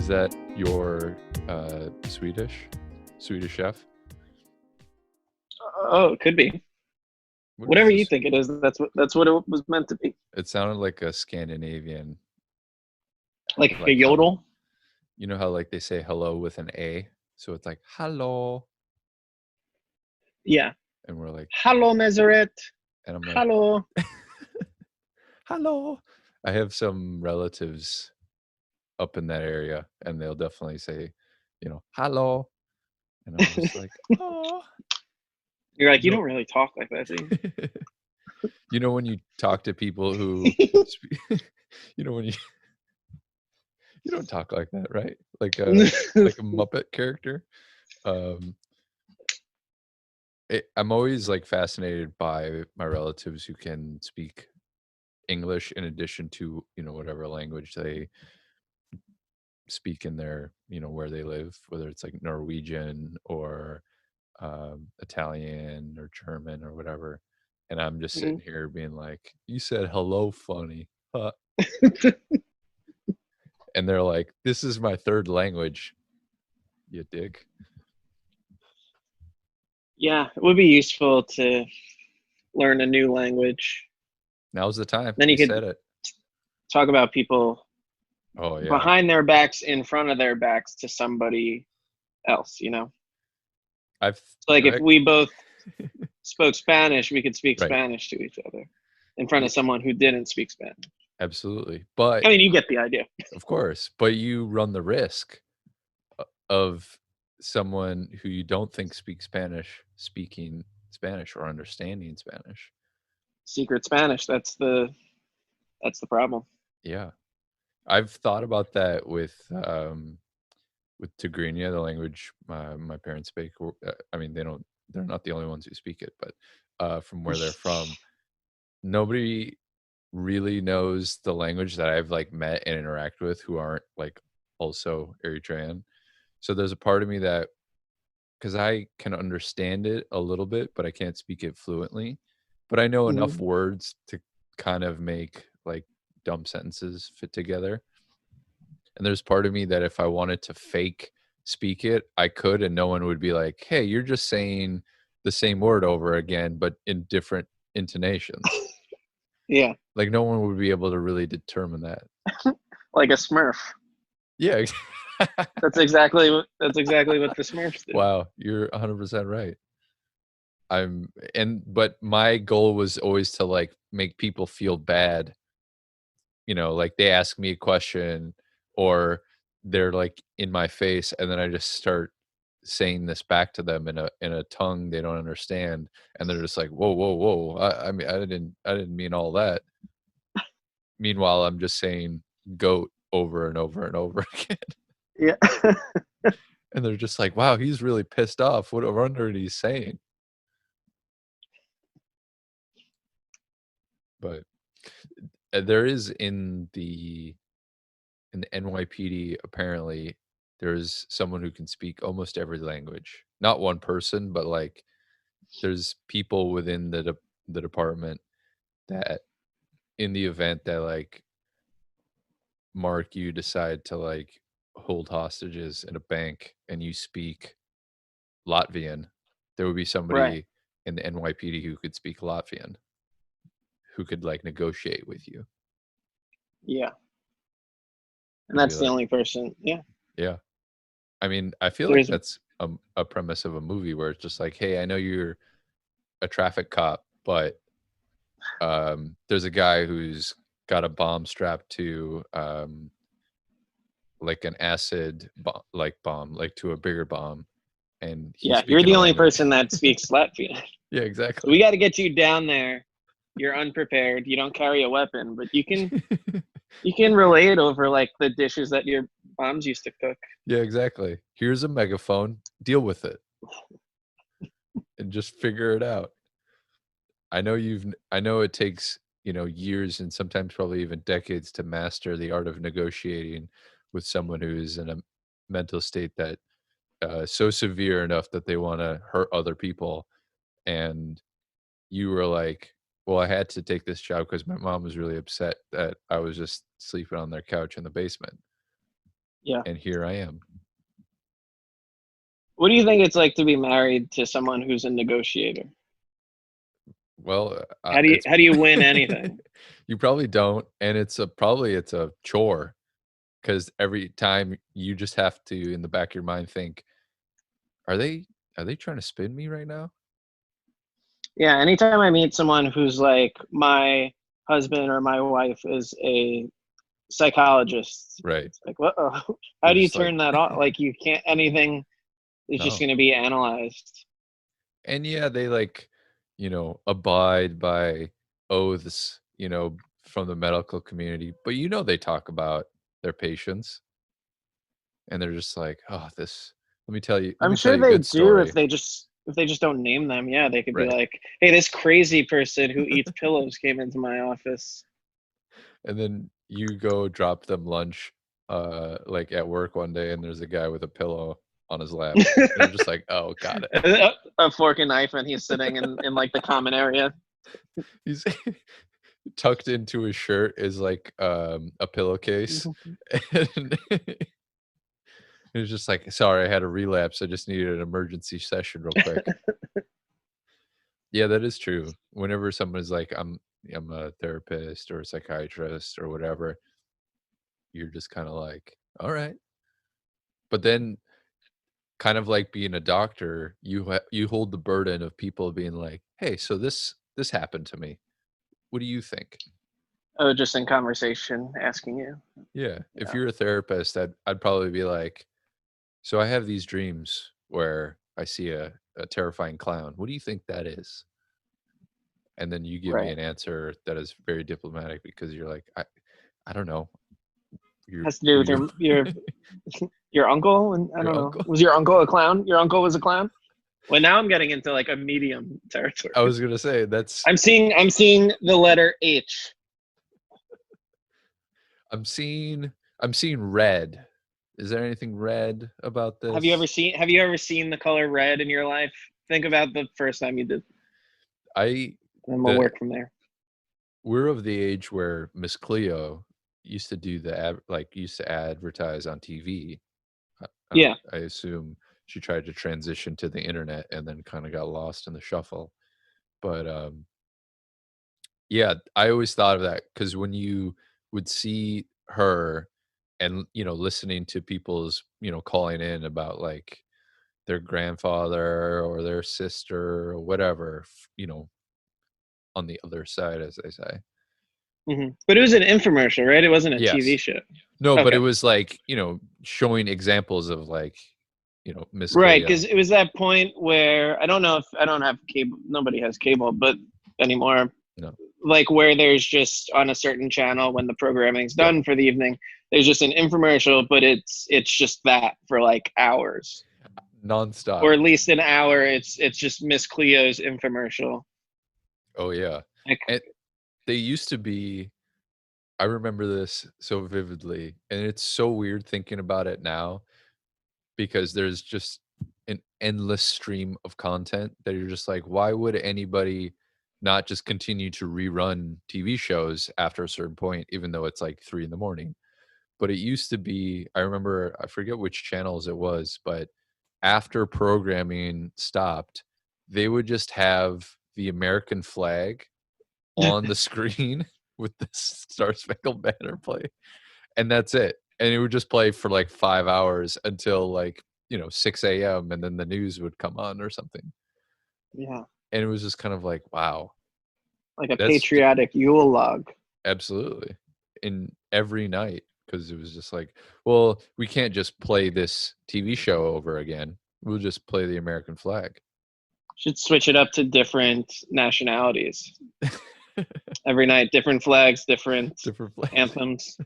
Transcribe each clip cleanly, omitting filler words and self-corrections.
Is that your Swedish chef? Oh, it could be. What is Whatever you this? think it is, that's what it was meant to be. It sounded like a Scandinavian, Like a like how yodel. you know how like they say hello with an A, so it's like hello, Yeah. and we're like, Hello, Meseret. and I'm like, Hello. hello. I have some relatives up in that area, and they'll definitely say, hello, and I'm just like, oh. You're like, You you know, don't really talk like that, do you? you know when you talk to people who, when you don't talk like that, right? Like a Muppet character. Um, I'm always like fascinated by my relatives who can speak English in addition to whatever language they speak in their where they live, whether it's like Norwegian or Italian or German or whatever. And I'm just sitting here being like, "You said hello, funny," and they're like, "This is my third language, you dick." Yeah, it would be useful to learn a new language. Now's the time. Then You you could said it. talk about people Oh yeah, behind their backs, in front of their backs to somebody else, I've So like if I, we both spoke Spanish, we could speak right. Spanish to each other in front of someone who didn't speak Spanish. Absolutely. But I mean, you get the idea. of course, but you run the risk of someone who you don't think speaks Spanish speaking Spanish or understanding Spanish. Secret Spanish. That's the problem. Yeah. I've thought about that with Tigrinya, the language my parents speak. I mean, they're not the only ones who speak it, but from where they're from, nobody really knows the language that I've like met and interact with who aren't like also Eritrean. So there's a part of me that, because I can understand it a little bit, but I can't speak it fluently. But I know enough Mhm. words to kind of make like dumb sentences fit together. And there's part of me that if I wanted to fake speak it, I could, and no one would be like, "Hey, you're just saying the same word over again, but in different intonations." Yeah, Like no one would be able to really determine that. like a Smurf. Yeah. That's exactly what the Smurfs do. Wow, you're 100% right. But my goal was always to like make people feel bad. Like they ask me a question or they're like in my face, and then I just start saying this back to them in a tongue they don't understand, and they're just like, "Whoa, whoa, whoa! I mean, I didn't mean all that." Meanwhile, I'm just saying "goat" over and over and over again, Yeah. and they're just like, "Wow, he's really pissed off. What I wonder what he's saying." But there is in the NYPD, apparently, there's someone who can speak almost every language. Not one person, but like there's people within the department that, in the event that like Mark, you decide to like hold hostages in a bank and you speak Latvian, there would be Right. somebody in the NYPD who could speak Latvian, who could like negotiate with you Yeah. And and be that's the like, only person. Yeah. yeah. I mean, I feel like There's that's a premise of a movie where it's just like, hey, I know you're a traffic cop, but there's a guy who's got a bomb strapped to like an acid bomb, like to a bigger bomb, and he's Yeah, you're speaking the a only language. person that speaks Latvian. Yeah, So we exactly. got to get you down there. You're unprepared. You don't carry a weapon, but you can relate over like the dishes that your moms used to cook. Yeah, exactly. Here's a megaphone. Deal with it and just figure it out. I know it takes, years and sometimes probably even decades to master the art of negotiating with someone who is in a mental state that so severe enough that they want to hurt other people. And you were like, well, I had to take this job because my mom was really upset that I was just sleeping on their couch in the basement. Yeah. and here I am. What do you think it's like to be married to someone who's a negotiator? Well, How it's do you win anything? you probably don't, and it's a chore because every time you just have to, in the back of your mind, think, "Are they trying to spin me right now?" Yeah, anytime I meet someone who's like my husband or my wife is a psychologist, Right. it's like, what? How You're do you just like, turn that off? Like, you can't. Anything is just "No." going to be analyzed. And yeah, they like, abide by oaths, from the medical community, but they talk about their patients and they're just like, "Oh, this let I'm me tell sure you a they good do story." if they just don't name them. Yeah, they could be Right. like, "Hey, this crazy person who eats pillows came into my office." And then you go drop them lunch, like at work one day and there's a guy with a pillow on his lap. You're just like, "Oh, got it." A fork and knife, and he's sitting in like the common area. He's tucked into his shirt is like a pillowcase. And he's just like, "Sorry, I had a relapse. I just needed an emergency session real quick." Yeah, that is true. Whenever someone's like, I'm a therapist or a psychiatrist or whatever, you're just kind of like, all right. But then kind of like being a doctor, you hold the burden of people being like, "Hey, so this happened to me. What do you think?" Oh, just in conversation, asking you. Yeah, if Yeah, you're a therapist, I'd probably be like, "So I have these dreams where I see a terrifying clown. What do you think that is?" And then you give me right. an answer that is very diplomatic because you're like, I don't know. Has to do with You're your uncle, and I your don't know. uncle. Was your uncle a clown? Your uncle was a clown. Well, now I'm getting into like a medium I territory. was gonna say that's I'm seeing the letter H. I'm seeing I'm seeing red. Is there anything red about this? Have you ever seen the color red in your life? Think about the first time you did, I and then we'll the work from there. We're of the age where Miss Cleo used to do used to advertise on TV. Yeah. I assume she tried to transition to the internet and then kind of got lost in the shuffle. But yeah, I always thought of that because when you would see her and listening to people's calling in about like their grandfather or their sister or whatever, on the other side, as they say. But it was an infomercial, right? It wasn't a TV Yes. show. No, but it Okay. was like, showing examples of like, Miss Right, Cleo. because it was that point where I don't know if I don't have cable. Nobody has cable, but anymore, No. like where there's just on a certain channel when the programming's Yep. done for the evening, there's just an infomercial, but it's just that for like hours, Nonstop. or at least an hour. It's just Miss Cleo's infomercial. Oh yeah. Like, And they used to be I remember this so vividly, and it's so weird thinking about it now because there's just an endless stream of content that you're just like, why would anybody not just continue to rerun TV shows after a certain point, even though it's like 3 in the morning? But it used to be, I remember, I forget which channels it was, but after programming stopped, they would just have the American flag on the screen with the Star Spangled Banner play, and that's it. And it would just play for like 5 hours until like, 6 AM, and then the news would come on or something. yeah, And it was just kind of like, wow, like a that's j patriotic Yule log. absolutely. In every night, because it was just like, well, we can't just play this TV show over again. We'll just play the American flag. Should switch it up to different nationalities every night. Different flags, different Different flags. anthems.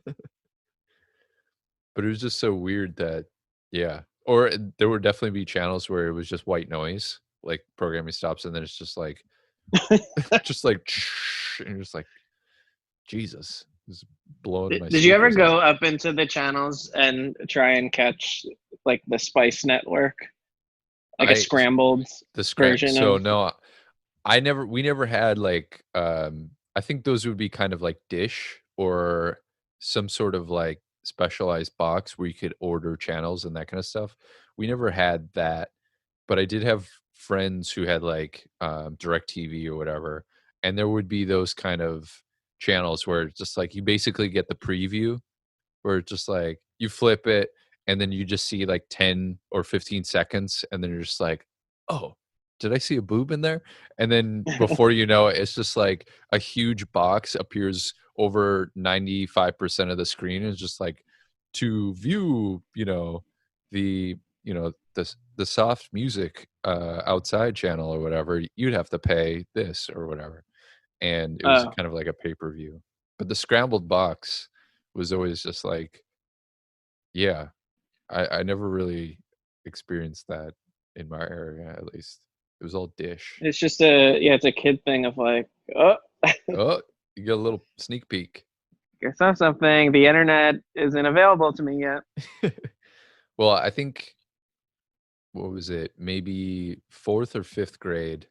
But it was just so weird that yeah. Or there would definitely be channels where it was just white noise, like programming stops, and then it's just like just like and you're just like, Jesus, it's blowing my Did you ever speakers out. go up into the channels and try and catch like the Spice Network, like a I scrambled the scram version so of? no, we never had like I think those would be kind of like Dish or some sort of like specialized box where you could order channels and that kind of stuff. We never had that, but I did have friends who had like DirecTV or whatever, and there would be those kind of channels where it's just like you basically get the preview where it's just like you flip it and then you just see like 10 or 15 seconds and then you're just like, "Oh, did I see a boob in there?" And then before you know it, it's just like a huge box appears over 95% of the screen. It's just like to view, the the soft music outside channel or whatever, you'd have to pay this or whatever. And it was Oh, kind of like a pay-per-view. But the scrambled box was always just like, yeah, I never really experienced that in my area, at least. It was all dish. it's just it's a kid thing of like, oh, Oh, you get a little sneak peek. guess that's something. The internet isn't available to me yet. Well, I think what was it? Maybe 4th or 5th grade.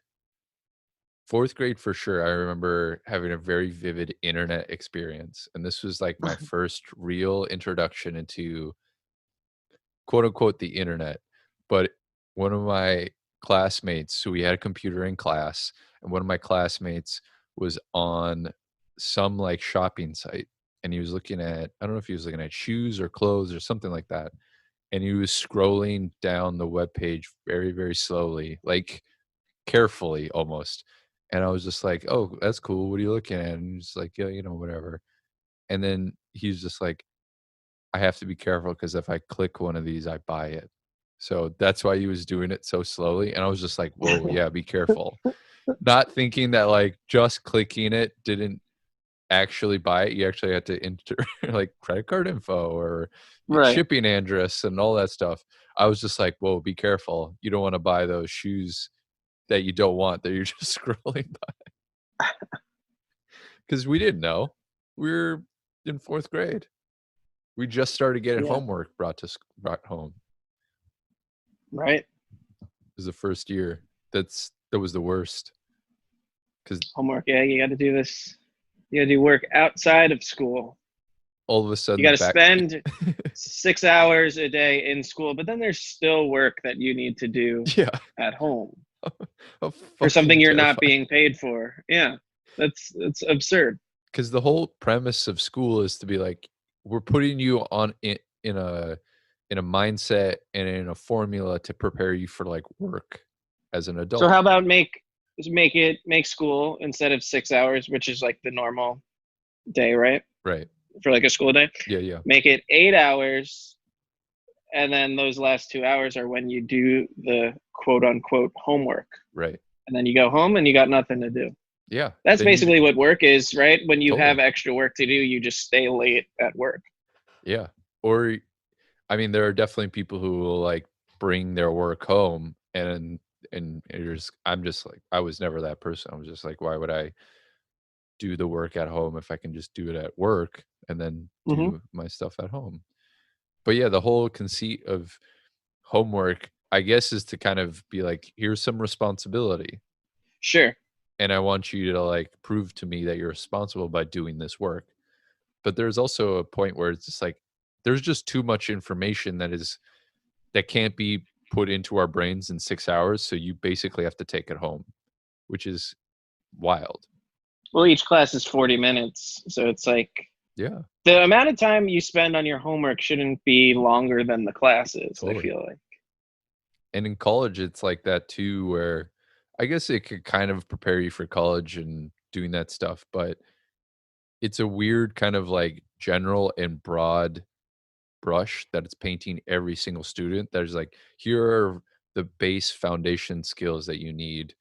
4th grade for sure, I remember having a very vivid internet experience, and this was, like, my first real introduction into quote unquote the internet. But one of my classmates, so we had a computer in class, and one of my classmates was on some like shopping site and he was looking at, I don't know if he was looking at shoes or clothes or something like that. And he was scrolling down the web page very, very slowly, like carefully almost. And I was just like, "Oh, that's cool. What are you looking at?" And he's like, "Yeah, whatever." And then he's just like, I have to be careful because if I click one of these, I buy it. So that's why he was doing it so slowly, and I was just like, "Whoa, yeah, be careful." Not thinking that, like, just clicking it didn't actually buy it. You actually had to enter, like, credit card info or Right. shipping address and all that stuff. I was just like, "Whoa, be careful. You don't wanna buy those shoes that you don't want that you're just scrolling by." Because we didn't know. We were in 4th grade. We just started getting Yeah. homework brought home. Right. Was the first year. That was the worst. Because Homework. Yeah, you got to do this. You got to do work outside of school. all of a You sudden got the to back spend 6 hours a day in school, but then there's still work that you need to do yeah. at home How for something fucking you're not terrifying. being paid for. Yeah, that's absurd. Because the whole premise of school is to be like, we're putting you on in a mindset and in a formula to prepare you for, like, work as an So adult. how about make school instead of 6 hours, which is like the normal day, right? Right. For like a school day, Yeah, yeah. make it 8 hours, and then those last 2 hours are when you do the quote unquote homework, Right. and then you go home and you got nothing to do. Yeah. That's Then you basically what work is, right? When you totally. have extra work to do, you just stay late at work. Yeah. Or I mean, there are definitely people who will, like, bring their work home and there's I'm just like, I was never that person. I was just like, why would I do the work at home if I can just do it at work and then Mm-hmm. do my stuff at home? But yeah, the whole conceit of homework, I guess, is to kind of be like, here's some responsibility, Sure. and I want you to, like, prove to me that you're responsible by doing this work. But there's also a point where it's just like, there's just too much information that can't be put into our brains in 6 hours, so you basically have to take it home, which is wild. Well, each class is 40 minutes, so it's like Yeah, the amount of time you spend on your homework shouldn't be longer than the classes, I totally. feel like. And in college, it's like that too, where I guess it could kind of prepare you for college and doing that stuff, but it's a weird kind of like general and broad brush that it's painting every single student. There's like, here are the base foundation skills that you need,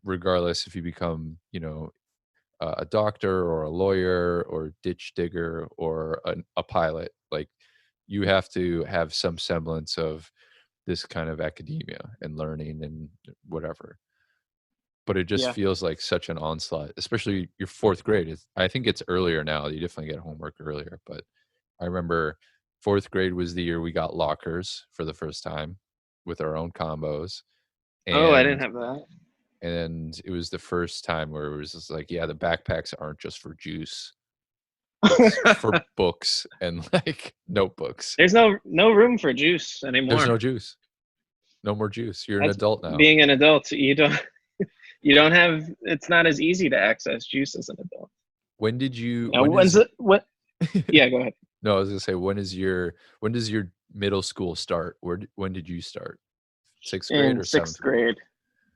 regardless if you become, a doctor or a lawyer or ditch digger or a pilot. Like, you have to have some semblance of this kind of academia and learning and whatever. But it just Yeah. feels like such an onslaught, especially your 4th grade. I think it's earlier now. You definitely get homework earlier, but I remember 4th grade was the year we got lockers for the first time with our own combos, Oh, I didn't and have that. it was the first time where it was just like, yeah, the backpacks aren't just for juice. It's for books and like notebooks. There's no room for juice There's anymore. no juice. No more juice. You're an That's adult now. being an adult. You don't have. It's not as easy to access juice as an adult. When did you Now, when when's is it? What? Yeah, go ahead. No, I was gonna say when does your middle school start? When did you start? 6th grade In or sixth 7th grade? grade.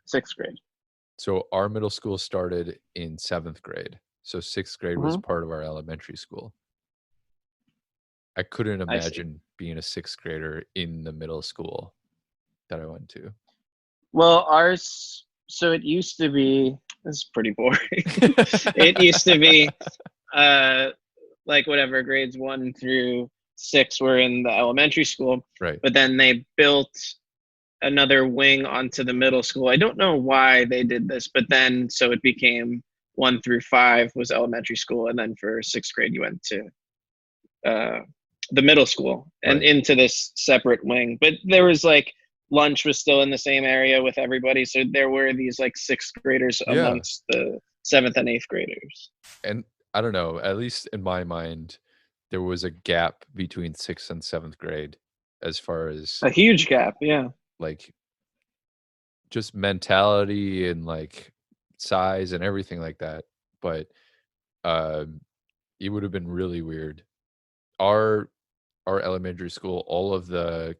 Sixth grade. So our middle school started in 7th grade. So 6th grade was Hmm. part of our elementary school. I couldn't I see. imagine being a 6th grader in the middle school that I went to. Well, ours. So it used to be. This is pretty boring. It used to be, uh, like whatever grades 1 through 6 were in the elementary school, Right. but then they built another wing onto the middle school. I don't know why they did this, but then so it became 1 through 5 was elementary school, and then for 6th grade you went to uh, the middle school and Right. into this separate wing. But there was like lunch was still in the same area with everybody, so there were these like 6th graders Yeah. amongst the 7th and 8th graders. And I don't know, at least in my mind, there was a gap between 6th and 7th grade as far as A huge gap, yeah. like just mentality and like size and everything like that. But um it would have been really weird. Our our elementary school, all of the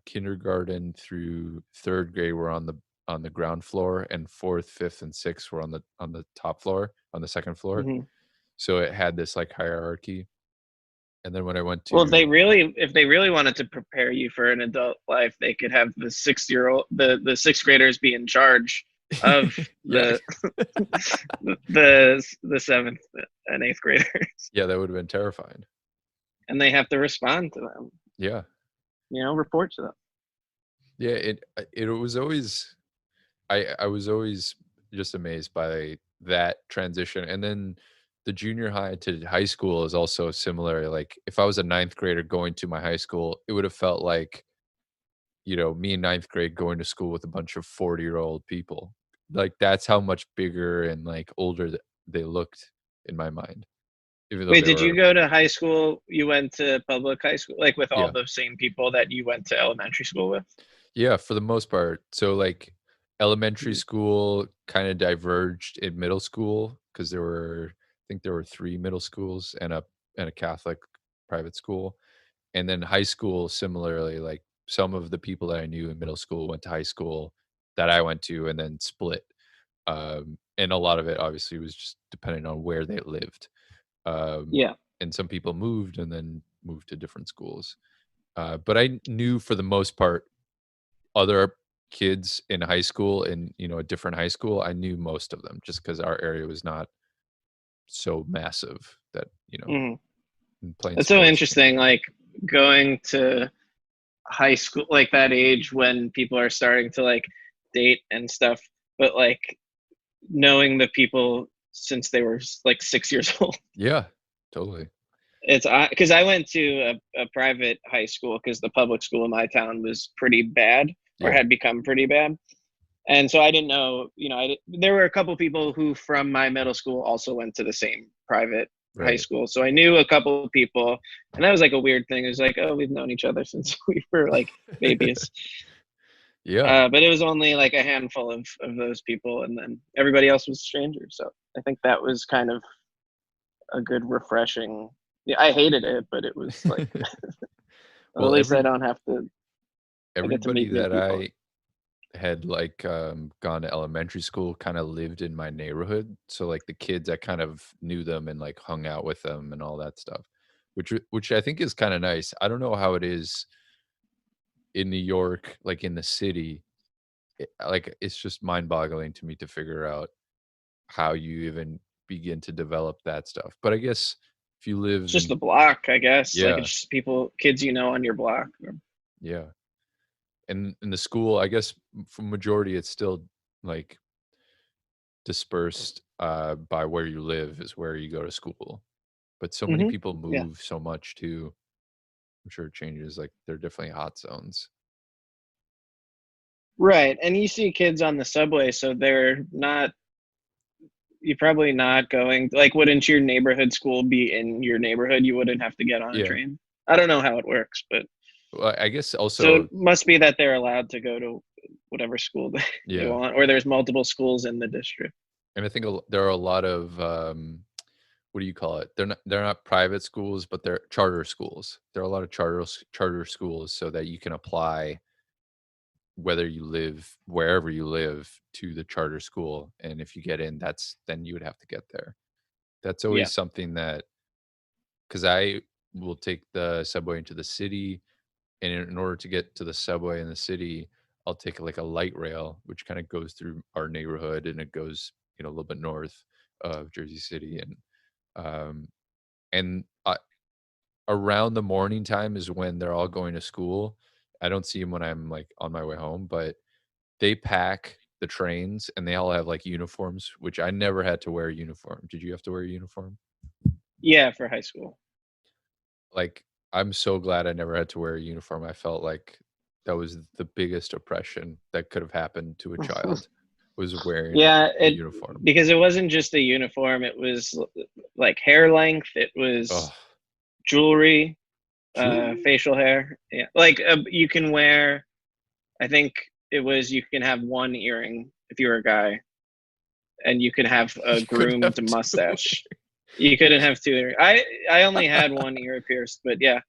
kindergarten through 3rd grade were on the ground floor, and 4th, 5th, and 6th were on the top floor, on the 2nd floor. Hmm. So it had this like hierarchy. And then when I went Well, to if they really wanted to prepare you for an adult life, they could have the 6th graders be in charge of yeah, the 7th and 8th graders, yeah, that would have been terrifying. and they have to respond to them. Yeah. Report to them. Yeah, it was always I was always just amazed by that transition. And then the junior high to high school is also similar. Like if I was a 9th grader going to my high school, it would have felt like, me in 9th grade going to school with a bunch of 40-year-old people. Like that's how much bigger and like older they looked in my mind, even though Wait, they did you were, go to high school? You went to public high school, like with all yeah. the same people that you went to elementary school with? Yeah, for the most part. So, like, elementary Mhm. school kinda diverged in middle school because I think there were 3 middle schools and a Catholic private school, and then high school similarly, like, some of the people that I knew in middle school went to high school that I went to and then split, and a lot of it obviously was just depending on where they lived, um, Yeah. and some people moved and then moved to different schools, but I knew for the most part other kids in high school in, a different high school, I knew most of them just because our area was not so massive that, Hmm. and playing That's so sports and interesting. Like going to high school, like that age when people are starting to like date and stuff, but like knowing the people since they were like 6 years old. yeah, totally. It's because I went to a private high school because the public school in my town was pretty bad or Yeah, had become pretty bad. And so I didn't know, there were a couple people who from my middle school also went to the same private high right. school. So I knew a couple of people, and that was like a weird thing. It was like, oh, we've known each other since we were like babies. Yeah. But it was only like a handful of those people, and then everybody else was strangers. So I think that was kind of a good refreshing. Yeah, I hated it, but it was like, well, at Well, least I don't have to. I get to everybody meet new that people. I had, like, gone to elementary school kinda lived in my neighborhood, so, like, the kids, I kind of knew them and, like, hung out with them and all that stuff, which I think is kinda nice. I don't know how it is in New York, like, in the city, like, it's just mind-boggling to me to figure out how you even begin to develop that stuff. But I guess if you It's live just in the block, I guess. Like yeah, it's just kids on your block. yeah. And in the school, I guess for majority, it's still like dispersed by where you live is where you go to school. But so many Hmm. people Yeah. move so much too. I'm sure it changes. Like they're definitely hot zones. Right. And you see kids on the subway, so they're not you're probably not going like, wouldn't your neighborhood school be in your neighborhood? You wouldn't have to get on a Yeah. train? I don't know how it works, but Well, I guess so also it must be that they're allowed to go to whatever school they yeah, want, or there's multiple schools in the district. and I think there are a lot of, what do you call it? They're not private schools, but they're charter schools. There are a lot of charter schools so that you can apply whether you live wherever you live to the charter school, and if you get in, then you would have to get there. That's Yeah, always something that, because I will take the subway into the city, and in order to get to the subway in the city, I'll take, like, a light rail, which kinda goes through our neighborhood, and it goes, a little bit north of Jersey City, um, and, around the morning time is when they're all going to school. I don't see them when I'm, like, on my way home, but they pack the trains, and they all have, like, uniforms, which I never had to wear a uniform. Did you have to wear a uniform? yeah, for high school. Like, I'm so glad I never had to wear a uniform. I felt like that was the biggest oppression that could have happened to a child, was wearing Yeah, a it uniform. because it wasn't just a uniform, it was like hair length, it Ugh, was jewelry, jewelry? facial hair. Yeah, like you can wear. I think it was you can have one earring if you're a guy, and you can have a You could groomed have 2. mustache. You couldn't have two earrings. I only had one ear pierced, but yeah,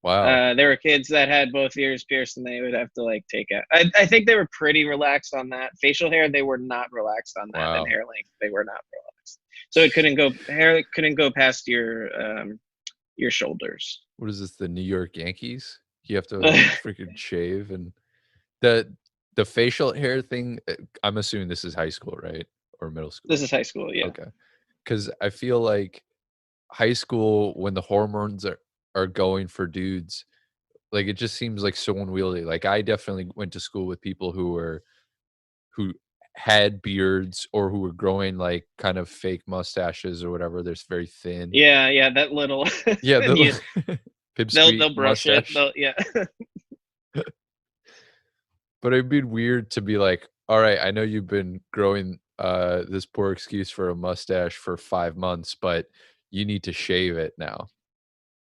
Wow, there were kids that had both ears pierced, and they would have to like take it. I think they were pretty relaxed on that. Facial hair, they were not relaxed on that, and wow. hair length, they were not relaxed. So it couldn't go hair couldn't go past your shoulders. What is this, the New York Yankees? You have to freaking shave, and the facial hair thing, I'm assuming this is high school, right? Or middle This school? is high school, yeah. Okay, because I feel like high school, when the hormones are going for dudes, like, it just seems like so unwieldy. Like, I definitely went to school with people who had beards or who were growing, like, kind of fake mustaches or whatever. They're very thin. Yeah, yeah, that little Yeah, and you the pipsqueak they'll brush it. mustache. They'll yeah. But it'd be weird to be like, "Alright, I know you've been growing, this poor excuse for a mustache for 5 months, but you need to shave it now."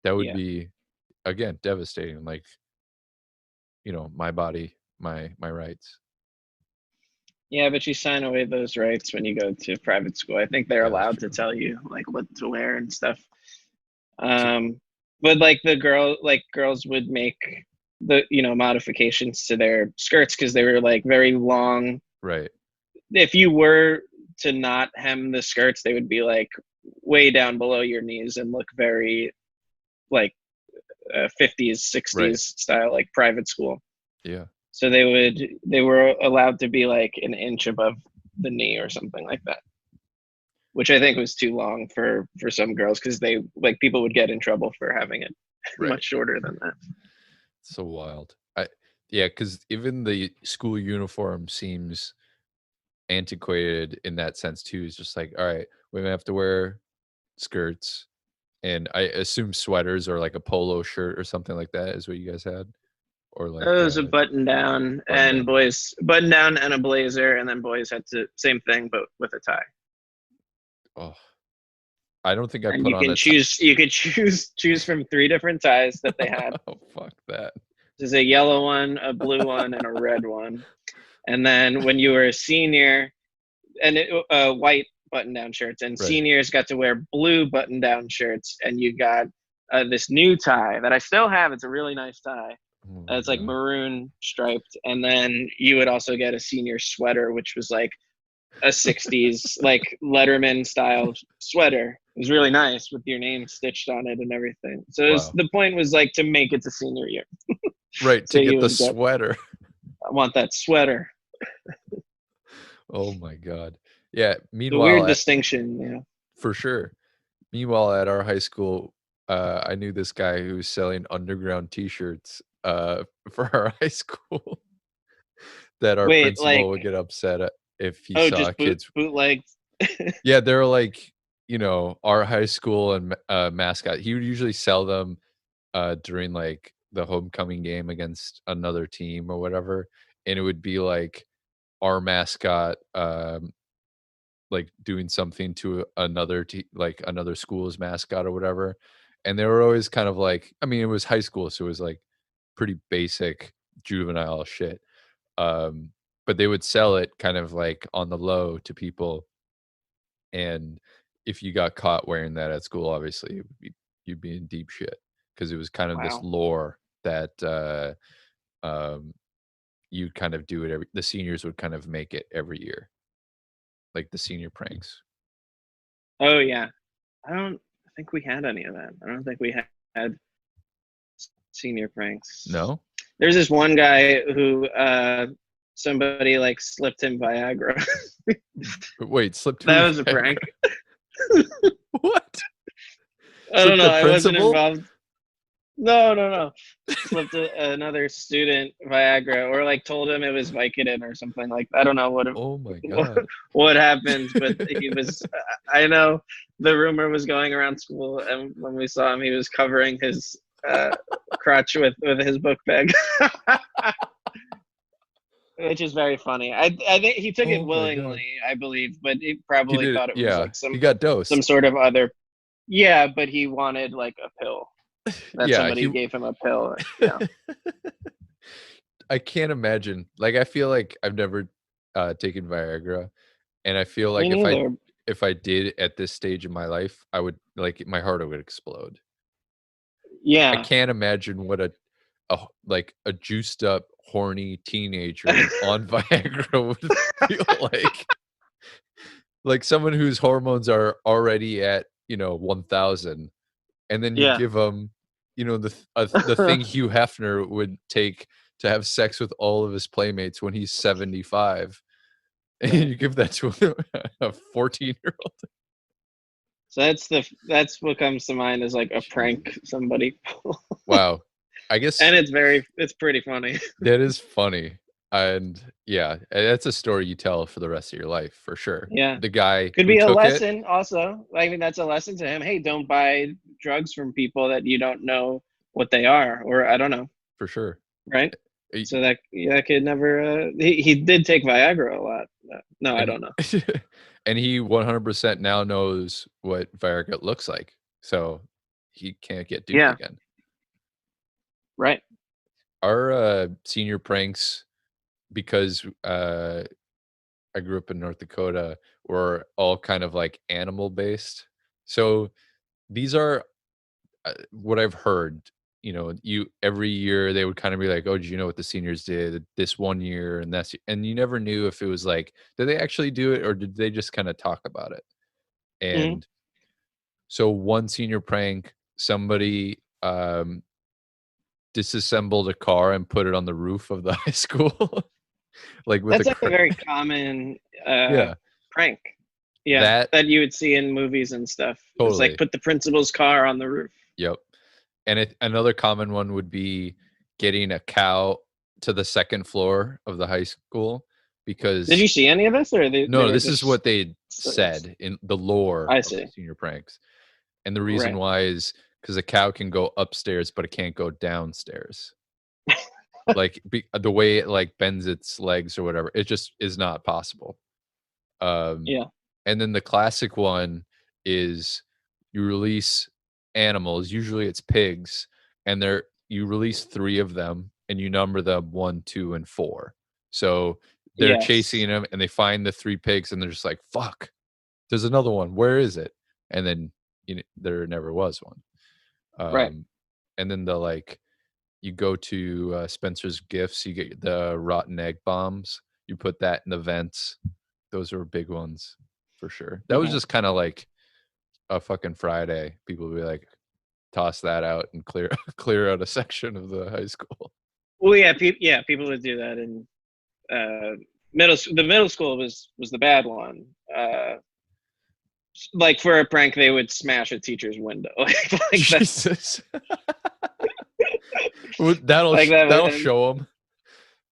That would Yeah. be, again, devastating, like, my body, my rights. Yeah, but you sign away those rights when you go to private school. I think they're Yeah, that's allowed to true. tell you like what to wear and stuff. So Um, but like girls would make the modifications to their skirts because they were like very long. right, If you were to not hem the skirts, they would be like way down below your knees and look very like 50s, right, 60s style, like private school. yeah, So they were allowed to be like an inch above the knee or something like that, which I think was too long for some girls because they like people would get in trouble for having it right. much shorter than that. So wild. Yeah, because even the school uniform seems antiquated in that sense too. It's just like, "Alright, we have to wear skirts," and I assume sweaters or like a polo shirt or something like that is what you guys had? Or It like was a button down button and down. boys button down and a blazer, and then boys had to same thing but with a tie. Oh, I don't think I And put you on can a tie. choose choose from three different ties that they had. Oh, fuck that. There's a yellow one, a blue one, and a red one. And then when you were a senior, white button-down shirts, and Right. seniors got to wear blue button-down shirts, and you got this new tie that I still have. It's a really nice tie. Oh my It's like god. maroon striped, and then you would also get a senior sweater, which was like a '60s like Letterman style sweater. It was really nice with your name stitched on it and everything. So Wow. the point was like to make it to senior year. Right, So to you get the would get, sweater. I want that sweater. Oh my god. Yeah, The meanwhile weird at distinction, yeah. for sure. Meanwhile, at our high school, I knew this guy who was selling underground T-shirts, for our high school that our Wait, principal like, would get upset at if he oh, saw just kids. bootlegs. Yeah, they're like, our high school and mascot. He would usually sell them, during, like, the homecoming game against another team or whatever, and it would be, like, our mascot, like doing something to another like another school's mascot or whatever, and they were always kind of like, I mean, it was high school, so it was like pretty basic juvenile shit. Um, but they would sell it kind of like on the low to people, and if you got caught wearing that at school, obviously you'd be in deep shit because it was kind of this Wow. lore that um, you'd kind of do it the seniors would kind of make it every year, like the senior pranks. Oh yeah. I don't think we had any of that. I don't think we had senior pranks. No? There's this one guy who somebody like slipped him Viagra. Wait, slip to That a was a Viagra? prank. What? I don't Slip know. the I wasn't principal? involved. No, no, no. Slipped another student Viagra, or like told him it was Vicodin or something like that. I don't know Oh my what, god. what happened, but he was. I know the rumor was going around school, and when we saw him, he was covering his uh, crotch with his book bag, which is very funny. I think he took it Oh my god. willingly, I believe, but he He probably did, thought it was yeah. like He got some dosed. sort of other. Yeah, but he wanted like a pill that Yeah, somebody he gave him a pill. Yeah. I can't imagine. Like, I feel like I've never taken Viagra, and I feel Me like neither. if I did at this stage of my life, I would like my heart would explode. I Yeah. can't imagine what like a juiced up, horny teenager on Viagra would feel like. Like someone whose hormones are already at, 1,000, and then you Yeah. give them, the thing Hugh Hefner would take to have sex with all of his playmates when he's 75, and Right. you give that to a 14-year-old. So that's what comes to mind as like a Jesus. prank somebody, Wow. I guess and it's pretty funny. that is funny, and yeah, that's a story you tell for the rest of your life for sure. Yeah. The guy Could who be a took it, lesson also. I mean, that's a lesson to him. Hey, don't buy drugs from people that you don't know what they are, or I don't know, for sure. right? Eh, So that that kid never. He did take Viagra a lot. No, I and don't know. he and he 100% now knows what Viagra looks like, so he can't get duped Yeah. again. Right. Our, senior pranks, because, I grew up in North Dakota, were all kind of, like, animal-based. So, these are, what I've heard, you every year, they would kinda be like, "Oh, did you know what the seniors did this one year?" And you never knew if it was like, did they actually do it, or did they just kinda talk about it? Hmm. And so one senior prank, somebody, disassembled a car and put it on the roof of the high school, like, with a That's like a cra very common Yeah, prank. Yeah, that that you would see in movies and stuff. It's like totally, put the principal's car on the roof. yep, and another common one would be getting a cow to the 2nd floor of the high school Did because you see any of this, or they no, were this is just what they stories? said in the lore I of see. senior pranks, and the reason Right. why is because a cow can go upstairs, but it can't go downstairs. Like, the way it, like, bends its legs or whatever, it just is not possible. Um, Yeah. and then the classic one is you release animals, usually it's pigs, and you release 3 of them, and you number them 1, 2, and 4. So, they're Yes. chasing them, and they find the 3 pigs, and they're just like, "Fuck, there's another one, where is it?" And then, there never was one. Right. Um, and then you go to, Spencer's Gifts, you get the rotten egg bombs, you put that in the vents. Those are big ones for sure. That was Hmm. just kinda like a fucking Friday. People would be like, toss that out and clear clear out a section of the high school. Well, yeah, people would do that in the middle school was the bad one. Like for a prank, they would smash a teacher's window. Like that. Jesus. Well, Like that. that'll And show them. 'Em.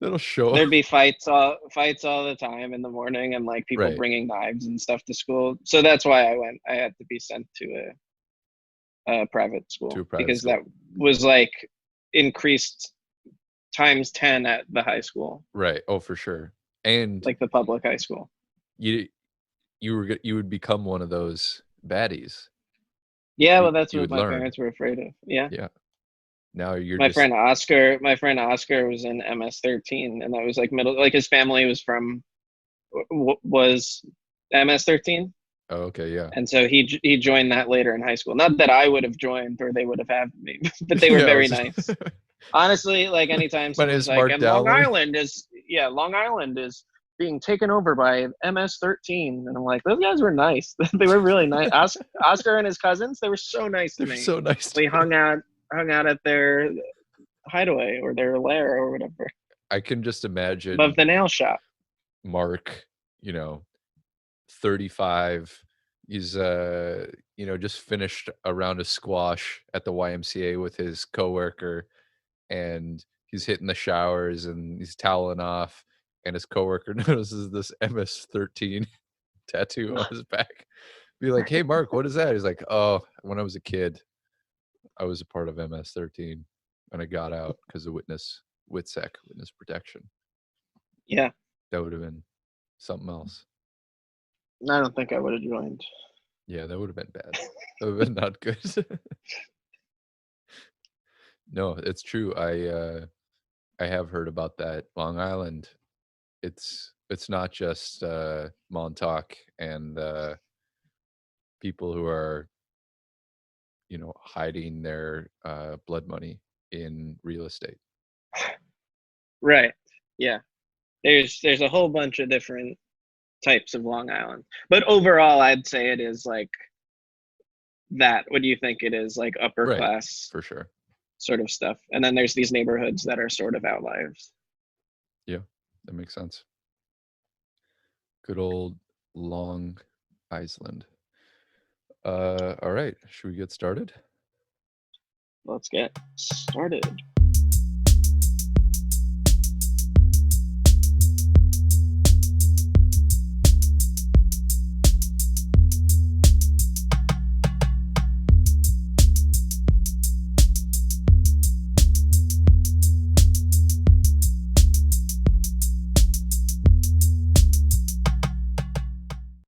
That'll show 'em. there'd be fights all the time in the morning, and like people Right, bringing knives and stuff to school. So that's why I went. I had to be sent to a private to school a private because that school. was like increased times 10 at the high school, Right, oh, for sure. And like the public high school. you you would become one of those baddies. Yeah, well, that's You what would my learn. parents were afraid of. Yeah. Yeah. Now you're My just friend Oscar was in MS-13, and that was like middle, like his family was from was MS-13, oh, okay, yeah. and so he joined that later in high school. Not that I would have joined or they would have had me, but they were Yeah, I very was nice. Honestly, like anytime my name someone's is like, Mark and Long Dowling. Island is, yeah, Long Island is being taken over by MS-13, and I'm like, those guys were nice. They were really nice. Oscar and his cousins, they were so nice to They're me. so nice to We you. hung out at their hideaway or their lair or whatever, I can just above imagine the nail shop. Mark, 35. He's, just finished a round of squash at the YMCA with his coworker, and he's hitting the showers and he's toweling off, and his coworker notices this MS-13 tattoo on his back. Be like, "Hey, Mark, what is that?" He's like, "Oh, when I was a kid, I was a part of MS-13, and I got out because of WITSEC, witness protection." Yeah, That would have been something else. I don't think I would have joined. Yeah, that would have been bad. That would have been not good. No, it's true. I have heard about that. Long Island, it's not just, Montauk and, people who are, hiding their, blood money in real estate. Right. Yeah. There's a whole bunch of different types of Long Island. But overall, I'd say it is like that. What do you think it is? Like upper Right, class for sure. sort of stuff. And then there's these neighborhoods that are sort of outliers. Yeah, that makes sense. Good old Long Island. Alright, should we get started? Let's get started.